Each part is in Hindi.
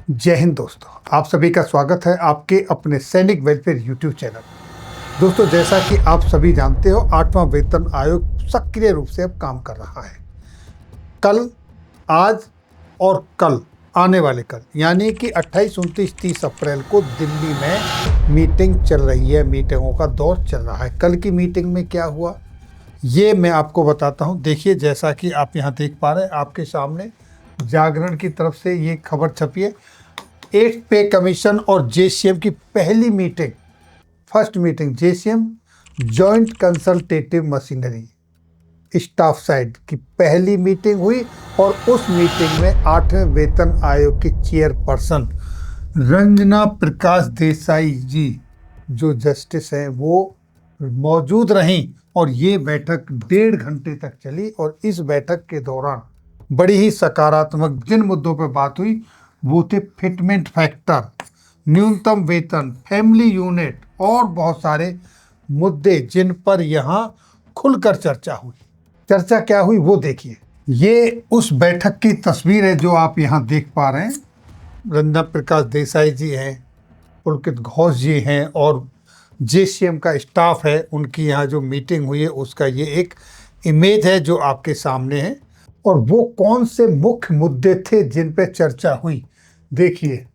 जय हिंद दोस्तों, आप सभी का स्वागत है आपके अपने सैनिक वेलफेयर यूट्यूब चैनल। दोस्तों, जैसा कि आप सभी जानते हो, 8वां वेतन आयोग सक्रिय रूप से अब काम कर रहा है। कल, आज और कल, आने वाले कल यानी कि 28, 29, 30 अप्रैल को दिल्ली में मीटिंग चल रही है, मीटिंगों का दौर चल रहा है। कल की मीटिंग में क्या हुआ ये मैं आपको बताता हूं। देखिए, जैसा कि आप यहां देख पा रहे हैं, आपके सामने जागरण की तरफ से ये खबर छपी है। 8th पे कमीशन और जेसीएम की पहली meeting, first meeting JCM joint consultative machinery staff side की पहली मीटिंग हुई और उस मीटिंग में 8वें वेतन आयोग की चेयरपर्सन रंजना प्रकाश देसाई जी, जो जस्टिस हैं, वो मौजूद रहीं और ये बैठक 1.5 घंटे तक चली। और इस बैठक के दौरान बड़ी ही सकारात्मक जिन मुद्दों पर बात हुई वो थे फिटमेंट फैक्टर, न्यूनतम वेतन, फैमिली यूनिट और बहुत सारे मुद्दे जिन पर यहाँ खुलकर चर्चा हुई। चर्चा क्या हुई वो देखिए। ये उस बैठक की तस्वीर है जो आप यहाँ देख पा रहे हैं। रंजना प्रकाश देसाई जी हैं, पुलकित घोष जी हैं और जेसीएम का स्टाफ है। उनकी यहाँ जो मीटिंग हुई है उसका ये एक इमेज है जो आपके सामने है। और वो कौन से मुख्य मुद्दे थे जिन पे चर्चा हुई, देखिए।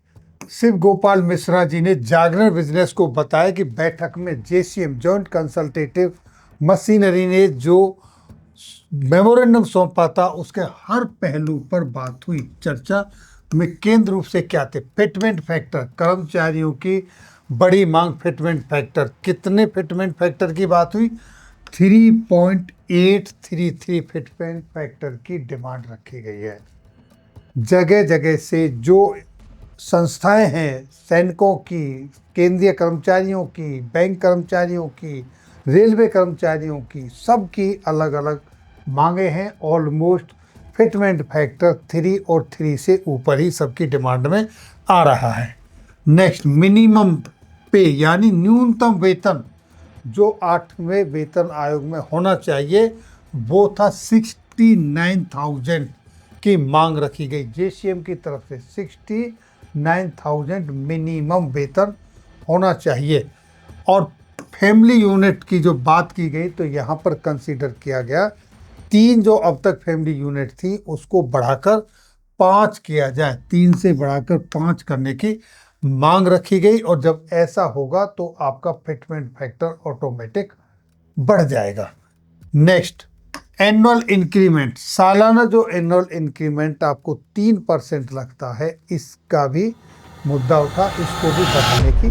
शिव गोपाल मिश्रा जी ने जागरण बिजनेस को बताया कि बैठक में जेसीएम जॉइंट कंसल्टेटिव मशीनरी ने जो मेमोरेंडम सौंपा था उसके हर पहलू पर बात हुई। चर्चा में केंद्र रूप से क्या थे? फिटमेंट फैक्टर, कर्मचारियों की बड़ी मांग। फिटमेंट फैक्टर, कितने फिटमेंट फैक्टर की बात हुई? 3.833 फिटमेंट फैक्टर की डिमांड रखी गई है। जगह जगह से जो संस्थाएं हैं, सैनिकों की, केंद्रीय कर्मचारियों की, बैंक कर्मचारियों की, रेलवे कर्मचारियों की, सबकी अलग अलग मांगे हैं। ऑलमोस्ट फिटमेंट फैक्टर 3 और 3 से ऊपर ही सबकी डिमांड में आ रहा है। नेक्स्ट, मिनिमम पे यानी न्यूनतम वेतन जो 8वें वेतन आयोग में होना चाहिए वो था 69,000 की मांग रखी गई जेसीएम की तरफ से। 69,000 मिनिमम वेतन होना चाहिए। और फैमिली यूनिट की जो बात की गई तो यहाँ पर कंसीडर किया गया 3 जो अब तक फैमिली यूनिट थी उसको बढ़ाकर 5 किया जाए। 3 से बढ़ाकर 5 करने की मांग रखी गई। और जब ऐसा होगा तो आपका फिटमेंट फैक्टर ऑटोमेटिक बढ़ जाएगा। नेक्स्ट, एनुअल इंक्रीमेंट, सालाना जो एनुअल इंक्रीमेंट आपको 3% लगता है, इसका भी मुद्दा उठा, इसको भी बढ़ाने की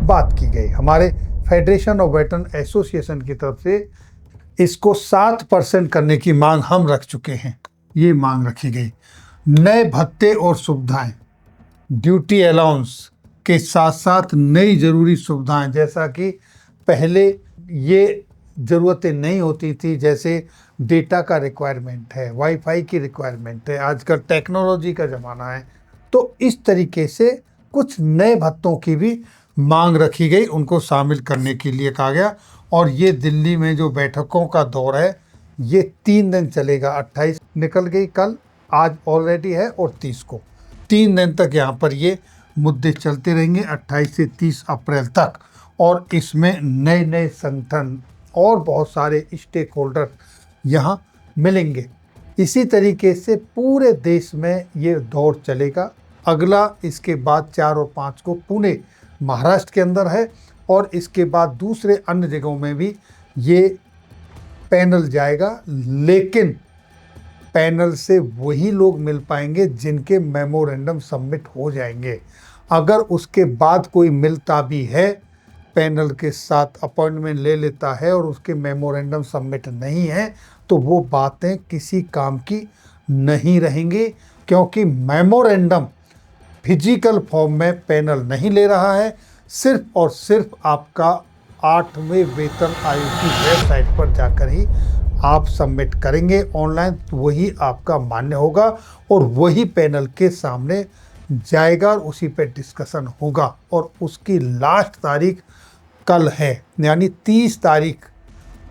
बात की गई। हमारे फेडरेशन ऑफ वेटरन एसोसिएशन की तरफ से इसको 7% करने की मांग हम रख चुके हैं। ये मांग रखी गई। नए भत्ते और सुविधाएं, ड्यूटी अलाउंस के साथ साथ नई ज़रूरी सुविधाएं, जैसा कि पहले ये ज़रूरतें नहीं होती थी, जैसे डेटा का रिक्वायरमेंट है, वाईफाई की रिक्वायरमेंट है, आजकल टेक्नोलॉजी का ज़माना है, तो इस तरीके से कुछ नए भत्तों की भी मांग रखी गई, उनको शामिल करने के लिए कहा गया। और ये दिल्ली में जो बैठकों का दौर है ये 3 दिन चलेगा। 28 निकल गई कल, आज ऑलरेडी है, और 30 को 3 दिन तक यहाँ पर ये मुद्दे चलते रहेंगे, 28 से 30 अप्रैल तक। और इसमें नए नए संगठन और बहुत सारे स्टेक होल्डर यहाँ मिलेंगे। इसी तरीके से पूरे देश में ये दौर चलेगा। अगला इसके बाद 4 और 5 को पुणे महाराष्ट्र के अंदर है और इसके बाद दूसरे अन्य जगहों में भी ये पैनल जाएगा। लेकिन पैनल से वही लोग मिल पाएंगे जिनके मेमोरेंडम सबमिट हो जाएंगे। अगर उसके बाद कोई मिलता भी है, पैनल के साथ अपॉइंटमेंट ले लेता है और उसके मेमोरेंडम सबमिट नहीं है, तो वो बातें किसी काम की नहीं रहेंगी, क्योंकि मेमोरेंडम फिजिकल फॉर्म में पैनल नहीं ले रहा है। सिर्फ और सिर्फ आपका 8वें वेतन आयोग की वेबसाइट पर जाकर ही आप सबमिट करेंगे ऑनलाइन, तो वही आपका मान्य होगा और वही पैनल के सामने जाएगा और उसी पे डिस्कशन होगा। और उसकी लास्ट तारीख कल है, यानी 30 तारीख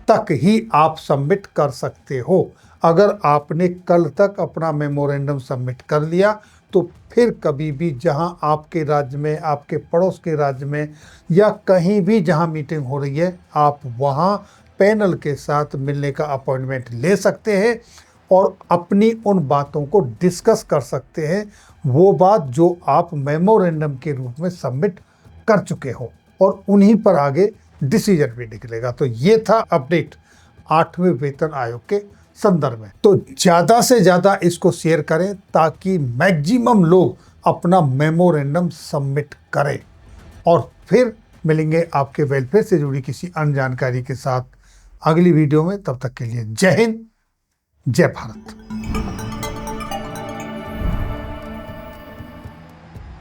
तक ही आप सबमिट कर सकते हो। अगर आपने कल तक अपना मेमोरेंडम सबमिट कर लिया तो फिर कभी भी जहां आपके राज्य में, आपके पड़ोस के राज्य में या कहीं भी जहां मीटिंग हो रही है, आप वहां पैनल के साथ मिलने का अपॉइंटमेंट ले सकते हैं और अपनी उन बातों को डिस्कस कर सकते हैं, वो बात जो आप मेमोरेंडम के रूप में सबमिट कर चुके हो, और उन्हीं पर आगे डिसीजन भी निकलेगा। तो ये था अपडेट 8वें वेतन आयोग के संदर्भ में। तो ज़्यादा से ज़्यादा इसको शेयर करें ताकि मैक्सिमम लोग अपना मेमोरेंडम सबमिट करें। और फिर मिलेंगे आपके वेलफेयर से जुड़ी किसी अन्य जानकारी के साथ अगली वीडियो में। तब तक के लिए जय हिंद, जय भारत।